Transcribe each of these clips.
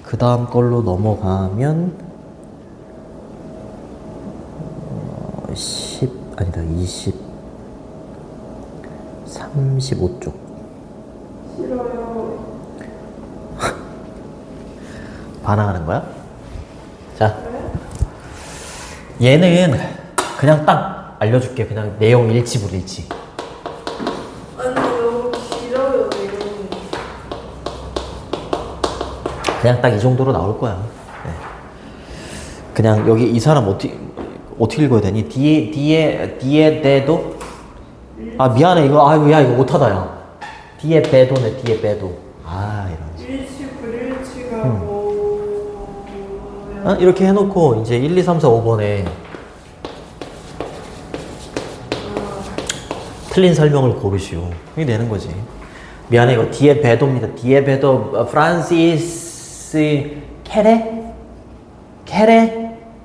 그 다음 걸로 넘어가면 10 아니다 20 35쪽. 싫어요. 반항하는 거야? 자, 얘는 그냥 딱 알려줄게. 그냥 내용 일치 불일치. 아니 너무 길어요 내용이. 그냥 딱 이 정도로 나올 거야. 네. 그냥 여기 이 사람 어떻게 읽어야 되니? 뒤에 대도? 아 미안해 이거 아유 야 이거 못하다 야. 뒤에 배도네 뒤에 배도. 아 이런. 일치 불일치가 뭐야? 이렇게 해놓고 이제 1, 2, 3, 4, 5번에 틀린 설명을 고르시오. 이게 되는 거지. 미안해 이거 뒤에 배도입니다. 뒤에 배도 프란시스 캐레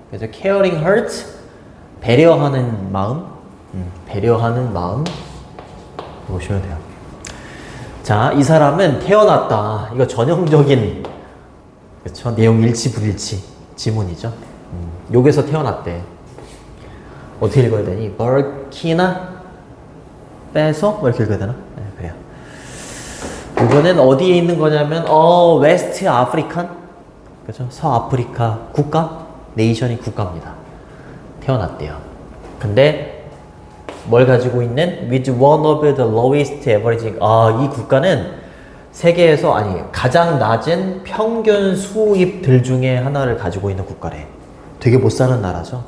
그래서 caring heart 배려하는 마음 배려하는 마음 보시면 돼요. 자, 이 사람은 태어났다. 이거 전형적인 그렇죠 내용 일치 불일치 지문이죠. 여기서 태어났대. 어떻게 읽어야 되니? 버키나 빼서 뭐 이렇게 읽어야 되나? 네, 그래요. 이거는 어디에 있는 거냐면 웨스트 아프리칸 그죠? 서아프리카 국가 네이션이 국가입니다. 태어났대요. 근데 뭘 가지고 있는? With one of the lowest averaging. 이 국가는 세계에서 가장 낮은 평균 수입들 중에 하나를 가지고 있는 국가래. 되게 못 사는 나라죠.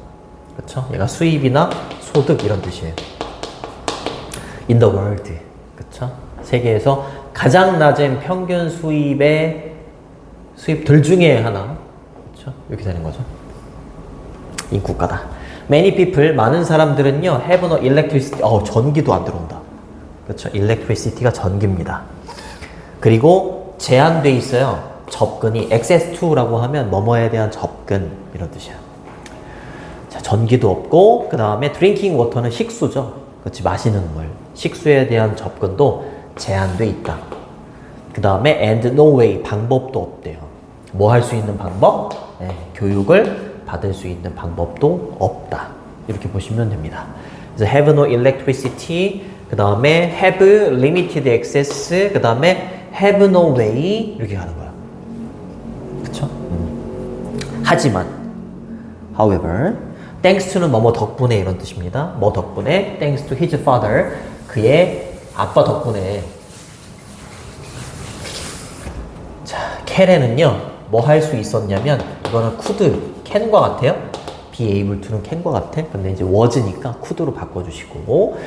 그렇죠? 얘가 수입이나 소득 이런 뜻이에요. In the world. 그렇죠? 세계에서 가장 낮은 평균 수입들 중에 하나. 그렇죠? 이렇게 되는 거죠. 이 국가다. Many people, 많은 사람들은요, have no electricity. 전기도 안 들어온다. 그렇죠? electricity가 전기입니다. 그리고 제한돼 있어요. 접근이 access to라고 하면 뭐뭐에 대한 접근 이런 뜻이야. 자, 전기도 없고 그 다음에 drinking water는 식수죠. 그렇지, 마시는 물. 식수에 대한 접근도 제한돼 있다. 그 다음에 and no way, 방법도 없대요. 뭐 할 수 있는 방법? 네, 교육을 받을 수 있는 방법도 없다. 이렇게 보시면 됩니다. 그래서 have no electricity, 그 다음에 have limited access, 그 다음에 have no way 이렇게 가는 거야. 그쵸? 하지만 however, thanks to는 뭐뭐 덕분에 이런 뜻입니다. 뭐 덕분에? thanks to his father, 그의 아빠 덕분에. 자, 캐레는요 뭐 할 수 있었냐면 이거는 could, can과 같아요. be able to는 can과 같아. 근데 이제 was니까 could로 바꿔주시고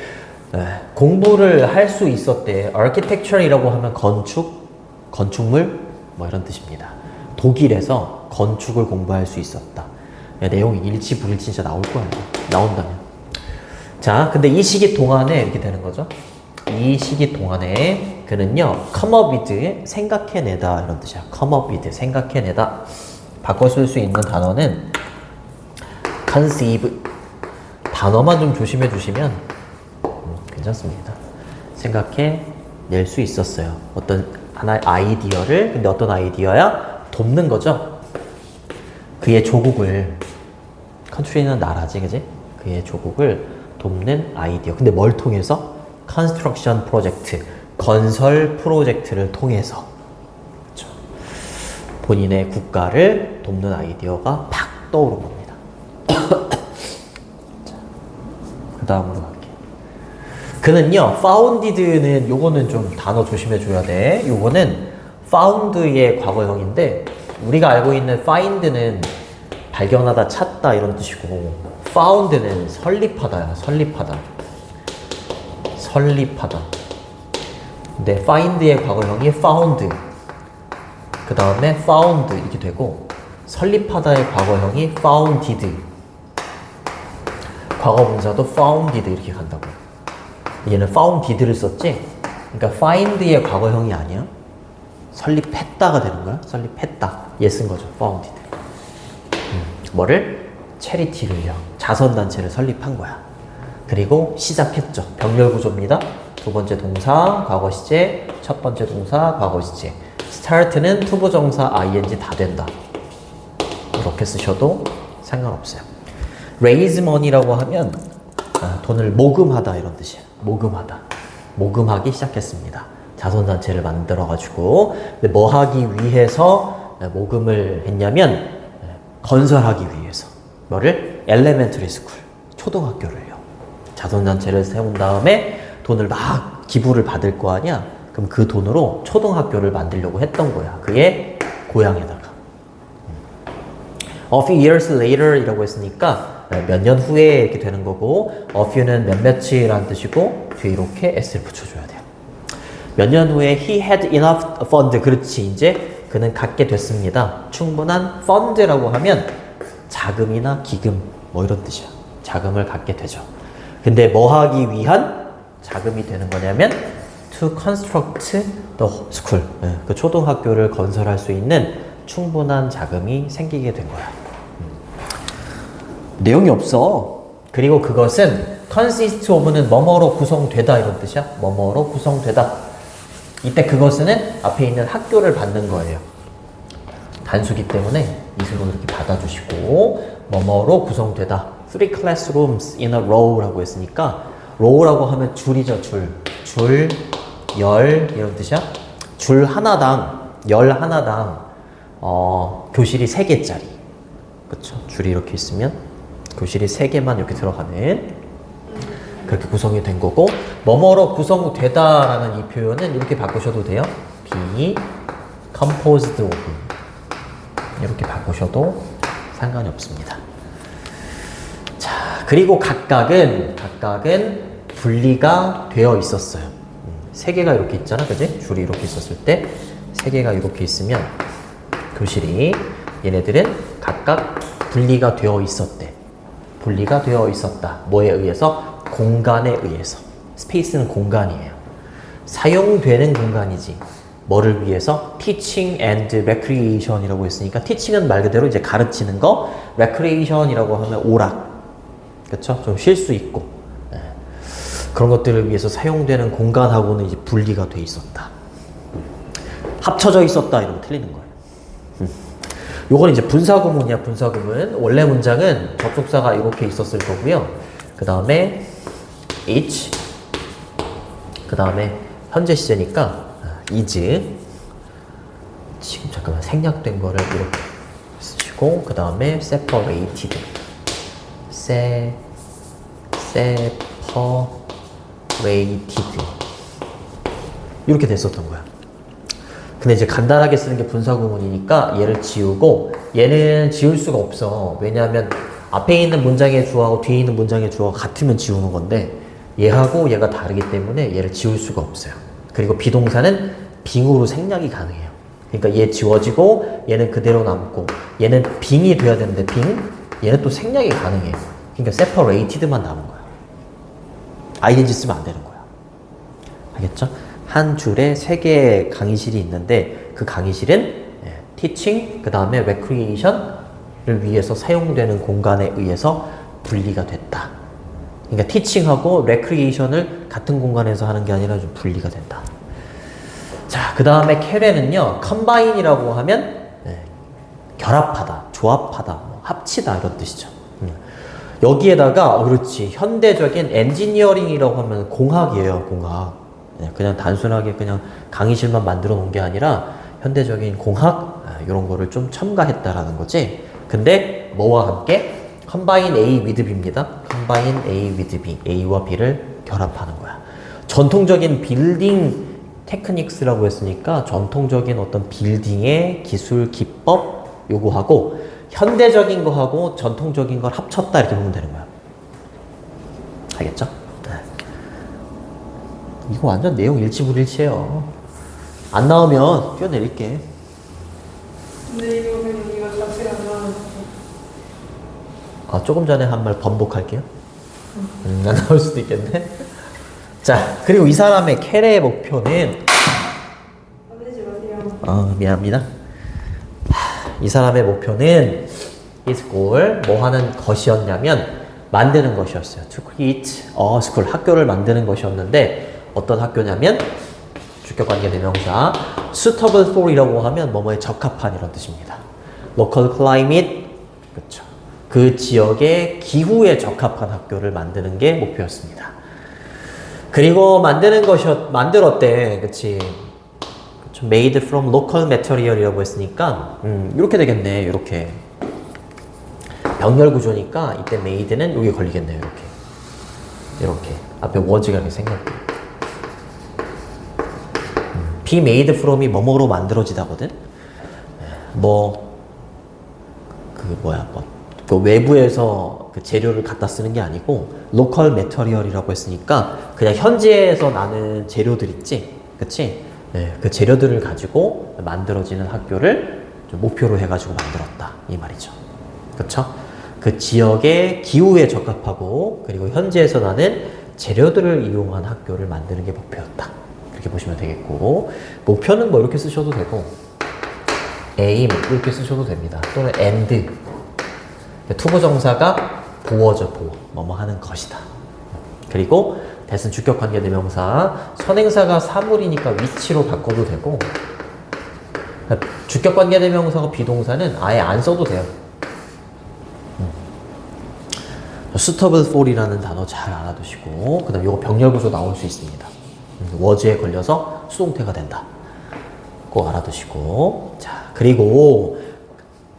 공부를 할 수 있었대. architecture이라고 하면 건축물 뭐 이런 뜻입니다. 독일에서 건축을 공부할 수 있었다. 내용이 일치 불일치 진짜 나올 거야. 나온다면. 자, 근데 이 시기 동안에 이렇게 되는 거죠. 이 시기 동안에 그는요 come up with, 생각해내다 이런 뜻이야. come up with, 생각해내다. 바꿔 쓸 수 있는 단어는 conceive. 단어만 좀 조심해 주시면 괜찮습니다. 생각해낼 수 있었어요. 어떤 하나의 아이디어를. 근데 어떤 아이디어야? 돕는 거죠. 그의 조국을, country는 나라지, 그지? 그의 조국을 돕는 아이디어. 근데 뭘 통해서? construction project, 건설 프로젝트를 통해서. 그렇죠. 본인의 국가를 돕는 아이디어가 팍 떠오른 겁니다. 그 다음으로 갈게요. 그는요, founded는 요거는 좀 단어 조심해 줘야 돼. 요거는 found의 과거형인데 우리가 알고 있는 find는 발견하다, 찾다 이런 뜻이고 found는 설립하다야. 설립하다. 근데 find의 과거형이 found, 그 다음에 found 이렇게 되고 설립하다의 과거형이 founded, 과거분사도 founded 이렇게 간다고. 얘는 founded를 썼지? 그러니까 find의 과거형이 아니야. 설립했다가 되는 거야. 설립했다. 얘 쓴 거죠. founded. 뭐를? charity를요. 자선단체를 설립한 거야. 그리고 시작했죠. 병렬 구조입니다. 두 번째 동사, 과거 시제, 첫 번째 동사, 과거 시제. start는 투부정사 ing 다 된다. 이렇게 쓰셔도 상관없어요. raise money라고 하면 돈을 모금하다 이런 뜻이에요. 모금하다. 모금하기 시작했습니다. 자선단체를 만들어가지고 뭐 하기 위해서 모금을 했냐면 건설하기 위해서 뭐를? elementary school 초등학교를요. 자선단체를 세운 다음에 돈을 막 기부를 받을 거 아니야? 그럼 그 돈으로 초등학교를 만들려고 했던 거야. 그의 고향에다가. A few years later 이라고 했으니까 몇 년 후에 이렇게 되는 거고 a few는 몇몇이라는 뜻이고 뒤에 이렇게 s를 붙여줘야 돼요. 몇 년 후에 he had enough fund. 그렇지. 이제 그는 갖게 됐습니다. 충분한 fund라고 하면 자금이나 기금 뭐 이런 뜻이야. 자금을 갖게 되죠. 근데 뭐 하기 위한 자금이 되는 거냐면 to construct the school. 그 초등학교를 건설할 수 있는 충분한 자금이 생기게 된 거야. 내용이 없어. 그리고 그것은 consist of는 뭐뭐로 구성되다 이런 뜻이야. 뭐뭐로 구성되다. 이때 그것은 앞에 있는 학교를 받는 거예요. 단수기 때문에 이수로 이렇게 받아주시고 뭐뭐로 구성되다. Three classrooms in a row라고 했으니까 row라고 하면 줄이죠. 줄, 열 이런 뜻이야. 줄 하나당, 열 하나당 교실이 3개짜리. 그쵸? 줄이 이렇게 있으면 교실이 3개만 이렇게 들어가는 그렇게 구성이 된 거고 뭐뭐로 구성되다라는 이 표현은 이렇게 바꾸셔도 돼요. be composed of 이렇게 바꾸셔도 상관이 없습니다. 자, 그리고 각각은 분리가 되어 있었어요. 3개가 이렇게 있잖아, 그지? 줄이 이렇게 있었을 때 3개가 이렇게 있으면 교실이 얘네들은 각각 분리가 되어 있었대. 분리가 되어 있었다. 뭐에 의해서? 공간에 의해서. 스페이스는 공간이에요. 사용되는 공간이지. 뭐를 위해서? teaching and recreation이라고 했으니까 teaching은 말 그대로 이제 가르치는 거, recreation이라고 하면 오락. 그쵸? 좀 쉴 수 있고. 네. 그런 것들을 위해서 사용되는 공간하고는 이제 분리가 돼 있었다. 합쳐져 있었다. 이러면 틀리는 거예요. 요건 이제 분사구문이야. 분사구문. 원래 문장은 접속사가 이렇게 있었을 거고요. 그 다음에 each. 그 다음에 현재 시제니까 is. 지금 잠깐만 생략된 거를 이렇게 쓰시고 그 다음에 separated. separated. 이렇게 됐었던 거야. 근데 이제 간단하게 쓰는 게 분사구문이니까 얘를 지우고 얘는 지울 수가 없어. 왜냐하면 앞에 있는 문장의 주어하고 뒤에 있는 문장의 주어가 같으면 지우는 건데 얘하고 얘가 다르기 때문에 얘를 지울 수가 없어요. 그리고 비동사는 빙으로 생략이 가능해요. 그러니까 얘 지워지고 얘는 그대로 남고 얘는 빙이 돼야 되는데 얘는 또 생략이 가능해요. 그러니까 separated만 남은 거야. ing 쓰면 안 되는 거야. 알겠죠? 한 줄에 3개의 강의실이 있는데 그 강의실은 teaching, 그 다음에 recreation을 위해서 사용되는 공간에 의해서 분리가 됐다. 그러니까 teaching하고 recreation을 같은 공간에서 하는 게 아니라 좀 분리가 된다. 자, 그 다음에 care는요, combine이라고 하면 결합하다, 조합하다, 합치다 이런 뜻이죠. 여기에다가 그렇지, 현대적인 엔지니어링이라고 하면 공학이에요. 공학. 그냥 단순하게 그냥 강의실만 만들어 놓은 게 아니라 현대적인 공학 이런 거를 좀 첨가했다라는 거지. 근데 뭐와 함께? combine A with B입니다. combine A with B. A와 B를 결합하는 거야. 전통적인 빌딩 테크닉스라고 했으니까 전통적인 어떤 빌딩의 기술, 기법 요구하고 현대적인 거하고 전통적인 걸 합쳤다 이렇게 보면 되는 거야. 알겠죠? 이거 완전 내용 일치불일치예요. 안 나오면 뛰어내릴게. 근데 이거 그냥 이거 자체가 안 나와서. 조금 전에 한 말 번복할게요. 안 나올 수도 있겠네. 자, 그리고 이 사람의 캐리의 목표는 화내지 마세요. 미안합니다. 이 사람의 목표는 his goal, 뭐 하는 것이었냐면 만드는 것이었어요. To create a school, 학교를 만드는 것이었는데 어떤 학교냐면 주격관계 대명사. suitable for이라고 하면 뭐뭐에 적합한 이런 뜻입니다. local climate, 그렇죠. 그 지역의 기후에 적합한 학교를 만드는 게 목표였습니다. 그리고 만들었대, 그치? made from local material이라고 했으니까 이렇게 되겠네. 이렇게 병렬 구조니까 이때 made는 여기 걸리겠네요. 이렇게 앞에 was가 이렇게 생겼고 be made from이 뭐뭐로 만들어지다거든. 그 외부에서 그 재료를 갖다 쓰는 게 아니고 local material이라고 했으니까 그냥 현지에서 나는 재료들 있지, 그치? 네, 그 재료들을 가지고 만들어지는 학교를 좀 목표로 해가지고 만들었다 이 말이죠. 그쵸? 그 지역의 기후에 적합하고 그리고 현지에서 나는 재료들을 이용한 학교를 만드는 게 목표였다. 그렇게 보시면 되겠고, 목표는 뭐 이렇게 쓰셔도 되고 aim 이렇게 쓰셔도 됩니다. 또는 and 투부정사가 보어죠. 보어 뭐뭐 하는 것이다. 그리고 대신 주격관계 대명사 선행사가 사물이니까 위치로 바꿔도 되고, 주격관계 대명사가 비동사는 아예 안 써도 돼요. suitable for이라는 단어 잘 알아두시고, 그 다음 요거 병렬구조 나올 수 있습니다. was에 걸려서 수동태가 된다. 꼭 알아두시고, 자, 그리고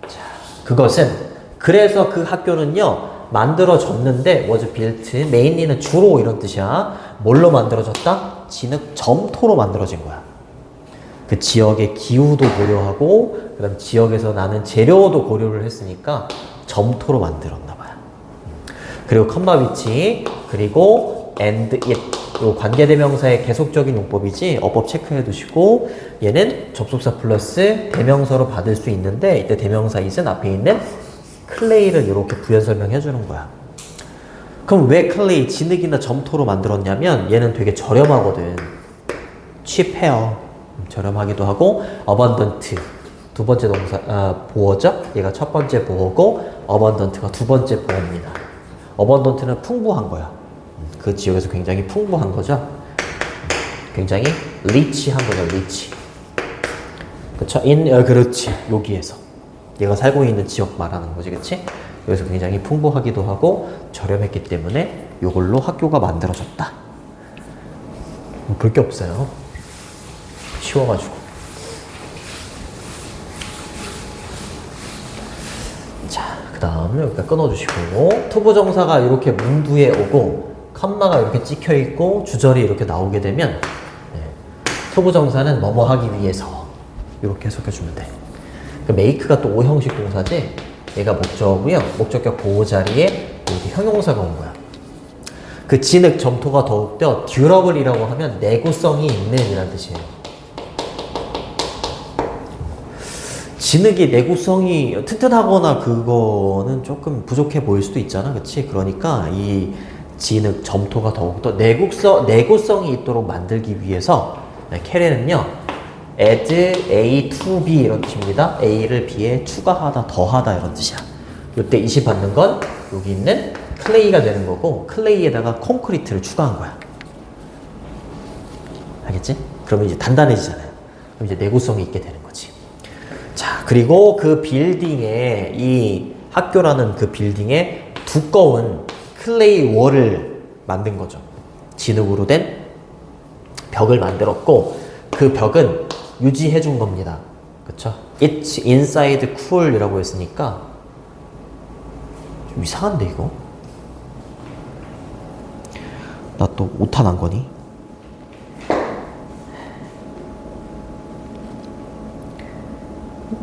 자, 그것은 그래서 그 학교는요 만들어졌는데 was built, mainly는 주로 이런 뜻이야. 뭘로 만들어졌다? 진흙 점토로 만들어진 거야. 그 지역의 기후도 고려하고 그 다음 지역에서 나는 재료도 고려를 했으니까 점토로 만들었나 봐요. 그리고 컴마 위치, 그리고 and it 요 관계대명사의 계속적인 용법이지 어법 체크해 두시고, 얘는 접속사 플러스 대명사로 받을 수 있는데 이때 대명사 it은 앞에 있는 클레이를 이렇게 부연 설명해 주는 거야. 그럼 왜 클레이, 진흙이나 점토로 만들었냐면 얘는 되게 저렴하거든. cheap해요. 저렴하기도 하고, abundant 두 번째 동사 보어죠. 얘가 첫 번째 보어고 abundant가 두 번째 보어입니다. abundant는 풍부한 거야. 그 지역에서 굉장히 풍부한 거죠. 굉장히 리치한 거죠. 리치. 그쵸? 그렇지. 여기에서 얘가 살고 있는 지역 말하는 거지, 그치? 여기서 굉장히 풍부하기도 하고 저렴했기 때문에 이걸로 학교가 만들어졌다. 볼 게 없어요. 쉬워가지고. 자, 그 다음 여기다 끊어주시고, 투부정사가 이렇게 문두에 오고 컴마가 이렇게 찍혀 있고 주절이 이렇게 나오게 되면 투부정사는 뭐뭐 하기 위해서 이렇게 해석해주면 돼. 그 make가 또 오형식 동사지, 얘가 목적어고요. 목적격 보호 자리에 이렇게 형용사가 온 거야. 그 진흙 점토가 더욱더 durable이라고 하면 내구성이 있는 이란 뜻이에요. 진흙이 내구성이 튼튼하거나 그거는 조금 부족해 보일 수도 있잖아, 그치? 그러니까 이 진흙 점토가 더욱더 내구성이 있도록 만들기 위해서 캐레는요 add A to B 이런 뜻입니다. A를 B에 추가하다, 더하다 이런 뜻이야. 이때 이시 받는 건 여기 있는 클레이가 되는 거고, 클레이에다가 콘크리트를 추가한 거야. 알겠지? 그러면 이제 단단해지잖아요. 그럼 이제 내구성이 있게 되는 거지. 자, 그리고 그 빌딩에, 이 학교라는 그 빌딩에 두꺼운 클레이 월을 만든 거죠. 진흙으로 된 벽을 만들었고, 그 벽은 유지해 준 겁니다. 그쵸? It's inside cool 이라고 했으니까 좀 이상한데 이거? 나 또 오타 난 거니?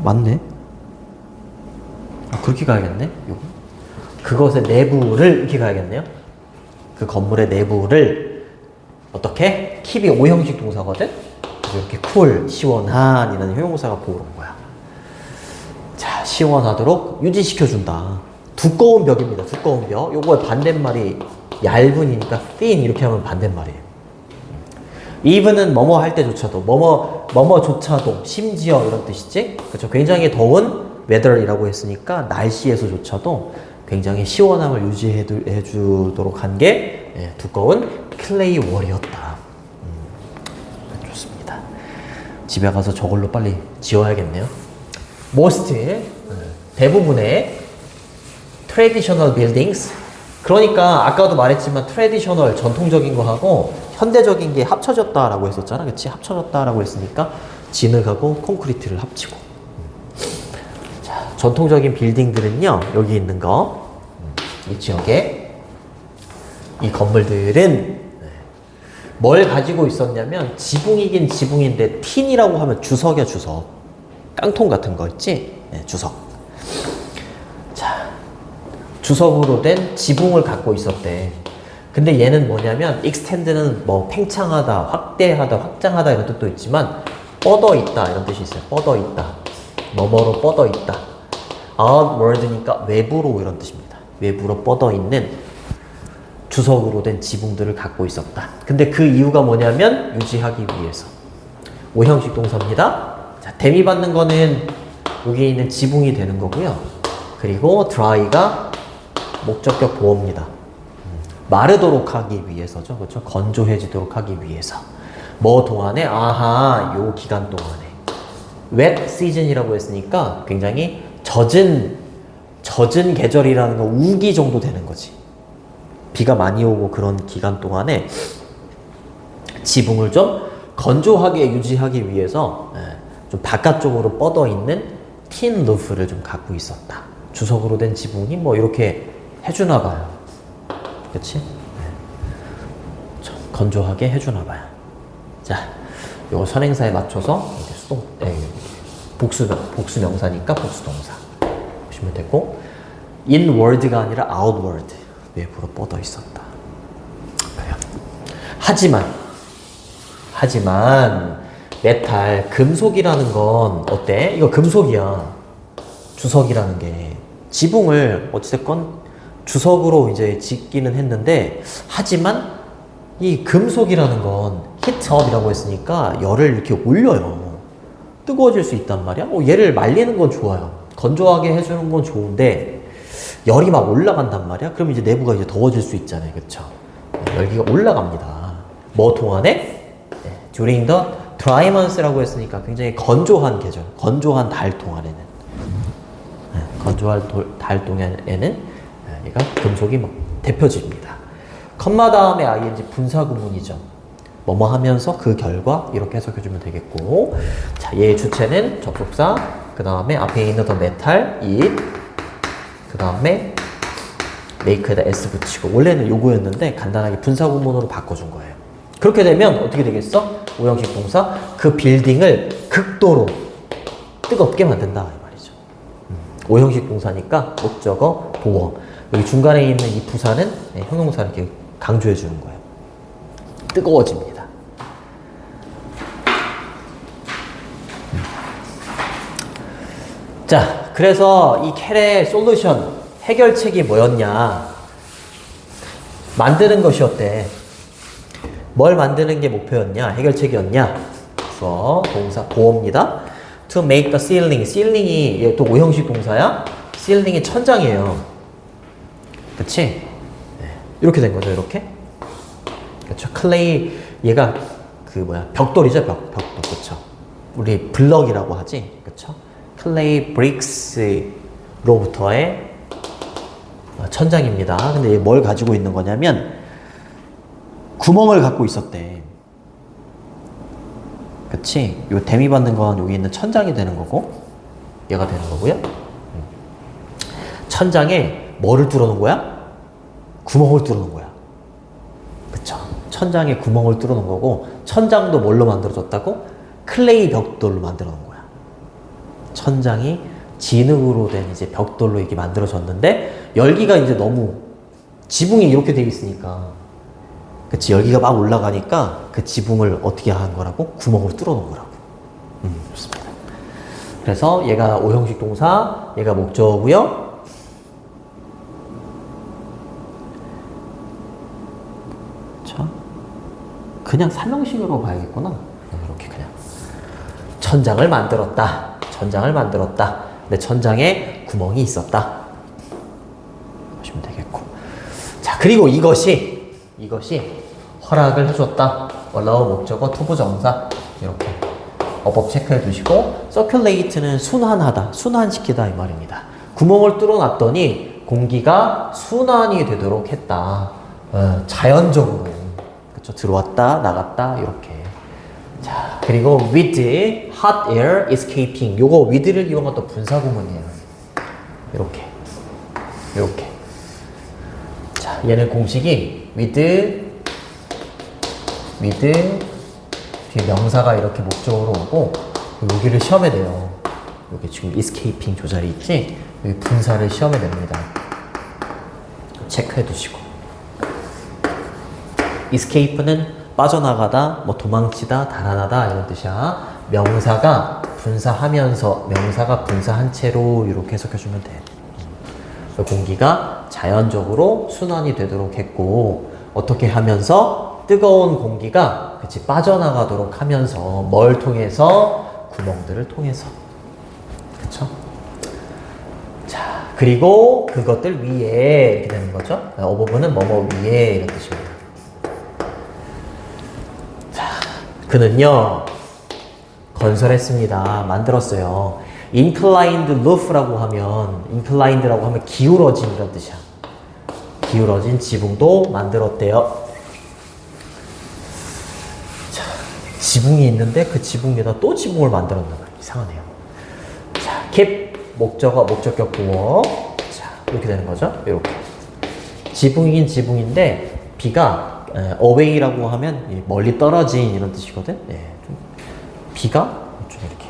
맞네? 그렇게 가야겠네? 요거. 그것의 내부를 이렇게 가야겠네요? 그 건물의 내부를 어떻게? keep이 오형식 동사거든? 이렇게 cool, 시원한 이라는 형용사가 보러 온 거야. 자, 시원하도록 유지시켜준다. 두꺼운 벽입니다. 두꺼운 벽. 요거의 반대말이 얇은이니까 thin 이렇게 하면 반대말이에요. even은 뭐뭐 할 때조차도, 뭐뭐조차도, 심지어 이런 뜻이지? 그쵸? 굉장히 더운 weather이라고 했으니까 날씨에서조차도 굉장히 시원함을 유지해 주도록 한 게 두꺼운 클레이 월이었다. 좋습니다. 집에 가서 저걸로 빨리 지어야겠네요. most 대부분의 traditional buildings 그러니까 아까도 말했지만 traditional 전통적인 거하고 현대적인 게 합쳐졌다라고 했었잖아. 그치? 합쳐졌다라고 했으니까 진흙하고 콘크리트를 합치고 자, 전통적인 빌딩들은요 여기 있는 거 이 지역에 이 건물들은 뭘 가지고 있었냐면 지붕이긴 지붕인데 틴이라고 하면 주석이야 주석 깡통 같은 거 있지? 네, 주석 자 주석으로 된 지붕을 갖고 있었대. 근데 얘는 뭐냐면 extend는 뭐 팽창하다, 확대하다, 확장하다 이런 뜻도 있지만 뻗어 있다 이런 뜻이 있어요. 뻗어 있다. 너머로 뻗어 있다. outward니까 외부로 이런 뜻입니다. 외부로 뻗어 있는 주석으로 된 지붕들을 갖고 있었다. 근데 그 이유가 뭐냐면 유지하기 위해서. 오형식 동사입니다. 자, 대미 받는 거는 여기 있는 지붕이 되는 거고요. 그리고 dry가 목적격 보호입니다. 마르도록 하기 위해서죠. 그렇죠? 건조해지도록 하기 위해서. 뭐 동안에? 아하, 요 기간 동안에. wet season이라고 했으니까 굉장히 젖은 계절이라는 거 우기 정도 되는 거지. 비가 많이 오고 그런 기간 동안에 지붕을 좀 건조하게 유지하기 위해서 좀 바깥쪽으로 뻗어 있는 틴 루프를 좀 갖고 있었다. 주석으로 된 지붕이 뭐 이렇게 해주나 봐요. 그치? 좀 건조하게 해주나 봐요. 자, 요거 선행사에 맞춰서 복수 명사니까 복수 동사 보시면 되고 inward가 아니라 outward 외부로 뻗어 있었다. 그래요. 하지만 메탈 금속이라는 건 어때? 이거 금속이야. 주석이라는 게 지붕을 어찌됐건 주석으로 이제 짓기는 했는데 하지만 이 금속이라는 건 히트업이라고 했으니까 열을 이렇게 올려요. 뜨거워질 수 있단 말이야. 얘를 말리는 건 좋아요. 건조하게 해주는 건 좋은데 열이 막 올라간단 말이야. 그럼 이제 내부가 이제 더워질 수 있잖아요. 그쵸? 열기가 올라갑니다. 뭐 동안에? during the dry months라고 했으니까 굉장히 건조한 계절, 건조한 달 동안에는 건조한 달 동안에는 얘가 금속이 뭐 대표집니다. 컴마 다음에 ing 분사 구문이죠. 뭐뭐 하면서 그 결과 이렇게 해석해주면 되겠고 자, 얘의 주체는 접속사 그 다음에 앞에 있는 더 메탈 it 그 다음에 make에다 s 붙이고 원래는 요거였는데 간단하게 분사 구문으로 바꿔준 거예요. 그렇게 되면 어떻게 되겠어? 오형식 동사 그 빌딩을 극도로 뜨겁게 만든다 이 말이죠. 오형식 동사니까 목적어 보어 여기 중간에 있는 이 부사는 형용사를 이렇게 강조해 주는 거예요. 뜨거워집니다. 자, 그래서 이 켈의 솔루션, 해결책이 뭐였냐? 만드는 것이었대. 뭘 만드는 게 목표였냐? 해결책이었냐? 그래서 동사 보어입니다. To make the ceiling. ceiling이 얘 또 오형식 동사야? ceiling이 천장이에요. 그치? 네. 이렇게 된 거죠, 이렇게. 그쵸? 클레이, 얘가 벽돌이죠, 벽돌. 그쵸? 우리 블럭이라고 하지. 그쵸? 클레이 브릭스로부터의 천장입니다. 근데 얘 뭘 가지고 있는 거냐면 구멍을 갖고 있었대. 그치? 요 데미 받는 건 여기 있는 천장이 되는 거고 얘가 되는 거고요. 천장에 뭐를 뚫어놓은 거야? 구멍을 뚫어놓은 거야. 그쵸? 천장에 구멍을 뚫어놓은 거고 천장도 뭘로 만들어졌다고? 클레이 벽돌로 만들어 놓은 거야. 천장이 진흙으로 된 이제 벽돌로 이렇게 만들어졌는데 열기가 이제 너무 지붕이 이렇게 되어 있으니까 그치 열기가 막 올라가니까 그 지붕을 어떻게 한 거라고? 구멍으로 뚫어 놓은 거라고. 좋습니다. 그래서 얘가 오형식 동사, 얘가 목적어고요. 자, 그냥 삼형식으로 봐야겠구나. 이렇게 그냥 천장을 만들었다. 천장을 만들었다. 근데 천장에 구멍이 있었다. 보시면 되겠고. 자, 그리고 이것이 허락을 해줬다. allow 목적어 투부정사 이렇게 어법 체크해 두시고 circulate는 순환하다, 순환시키다 이 말입니다. 구멍을 뚫어놨더니 공기가 순환이 되도록 했다. 자연적으로 그쵸? 들어왔다 나갔다 이렇게. 자 그리고 with hot air escaping 요거 with를 이용한 또 분사구문이에요. 이렇게 이렇게. 자 얘는 공식이 with 뒤에 명사가 이렇게 목적으로 오고 여기를 시험에 내요. 여기 지금 escaping 조자리 있지? 여기 분사를 시험에 냅니다. 체크해 두시고. escape는 빠져나가다, 뭐 도망치다, 달아나다 이런 뜻이야. 명사가 분사하면서 명사가 분사한 채로 이렇게 해석해 주면 돼. 공기가 자연적으로 순환이 되도록 했고 어떻게 하면서 뜨거운 공기가 그치 빠져나가도록 하면서 뭘 통해서 구멍들을 통해서 그쵸? 자 그리고 그것들 위에 이렇게 되는 거죠. 어부분은 뭐뭐 위에 이런 뜻입니다. 자 그는요 건설했습니다. 만들었어요. inclined roof라고 하면 기울어진 이런 뜻이야. 기울어진 지붕도 만들었대요. 자, 지붕이 있는데 그 지붕 위에다 또 지붕을 만들었나 봐요. 이상하네요. 자, keep 목적어 목적격 보어. 자, 이렇게 되는 거죠. 이렇게. 지붕이긴 지붕인데 비가 away라고 하면 멀리 떨어진 이런 뜻이거든. 예, 좀 비가 좀 이렇게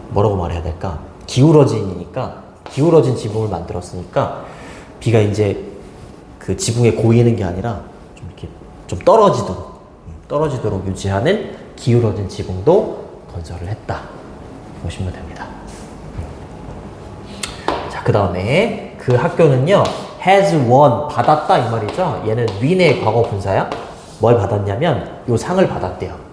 뭐라고 말해야 될까? 기울어진이니까 기울어진 지붕을 만들었으니까 비가 이제 그 지붕에 고이는 게 아니라 좀 이렇게 좀 떨어지도록 유지하는 기울어진 지붕도 건설을 했다 보시면 됩니다. 자, 그 다음에 그 학교는요 has won 받았다 이 말이죠. 얘는 win의 과거 분사야. 뭘 받았냐면 요 상을 받았대요.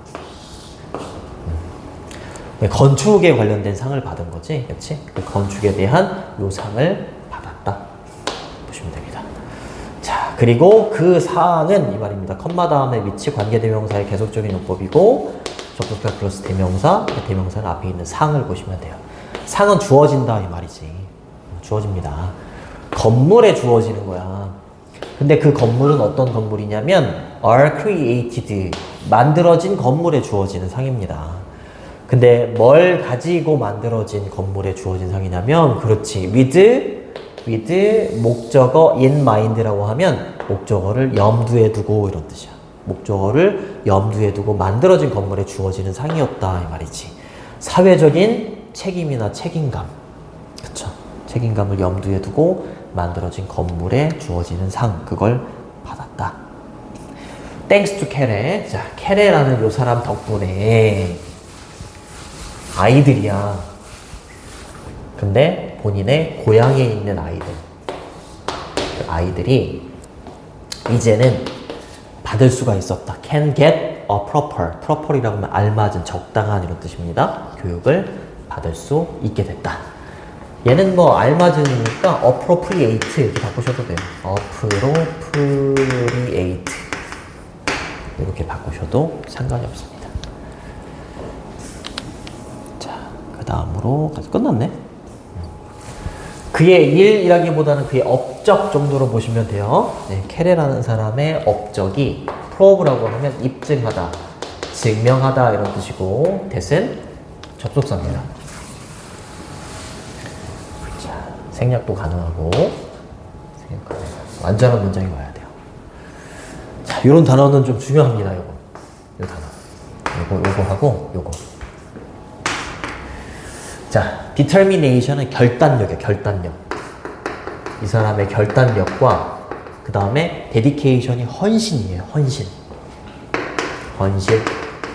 건축에 관련된 상을 받은 거지, 그렇지? 그 건축에 대한 요 상을 받았다 보시면 됩니다. 자, 그리고 그 사항은 이 말입니다. 컴마 다음에 위치 관계대명사의 계속적인 용법이고 접속사 플러스 대명사, 그 대명사는 앞에 있는 상을 보시면 돼요. 상은 주어진다 이 말이지. 주어집니다. 건물에 주어지는 거야. 근데 그 건물은 어떤 건물이냐면 are created 만들어진 건물에 주어지는 상입니다. 근데 뭘 가지고 만들어진 건물에 주어진 상이냐면 그렇지 with 목적어 in mind라고 하면 목적어를 염두에 두고 이런 뜻이야. 목적어를 염두에 두고 만들어진 건물에 주어지는 상이었다 이 말이지. 사회적인 책임이나 책임감 그쵸? 책임감을 염두에 두고 만들어진 건물에 주어지는 상 그걸 받았다. Thanks to 캐레. 자, 캐레라는 요 사람 덕분에 아이들이야. 근데 본인의 고향에 있는 아이들. 그 아이들이 이제는 받을 수가 있었다. Can get a proper이라고 하면 알맞은, 적당한 이런 뜻입니다. 교육을 받을 수 있게 됐다. 얘는 뭐 알맞은이니까 appropriate 이렇게 바꾸셔도 돼요. appropriate 이렇게 바꾸셔도 상관이 없습니다. 그 다음으로 끝났네. 그의 일이라기보다는 그의 업적 정도로 보시면 돼요. 네, 캐레라는 사람의 업적이 prove라고 하면 입증하다, 증명하다 이런 뜻이고 that은 접속사입니다. 자, 생략도 가능하고 완전한 문장이 와야 돼요. 자, 이런 단어는 좀 중요합니다. 요거 단어 요거 하고 요거. 자, determination은 결단력이에요. 결단력. 이 사람의 결단력과 그 다음에 dedication이 헌신이에요. 헌신.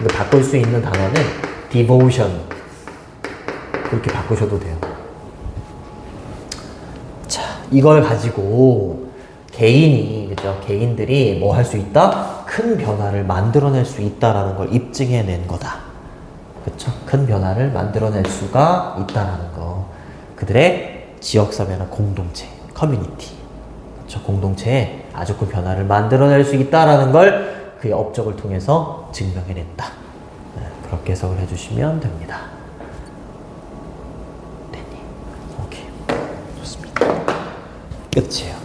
이거 바꿀 수 있는 단어는 devotion. 그렇게 바꾸셔도 돼요. 자, 이걸 가지고 그죠? 개인들이 뭐 할 수 있다? 큰 변화를 만들어낼 수 있다라는 걸 입증해낸 거다. 그쵸? 큰 변화를 만들어낼 수가 있다라는 거. 그들의 지역사회나 공동체, 커뮤니티. 그쵸? 공동체에 아주 큰 변화를 만들어낼 수 있다라는 걸 그의 업적을 통해서 증명해냈다. 그렇게 해석을 해주시면 됩니다. 됐니? 오케이. 좋습니다. 끝이에요.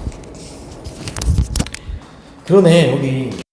그러네, 여기.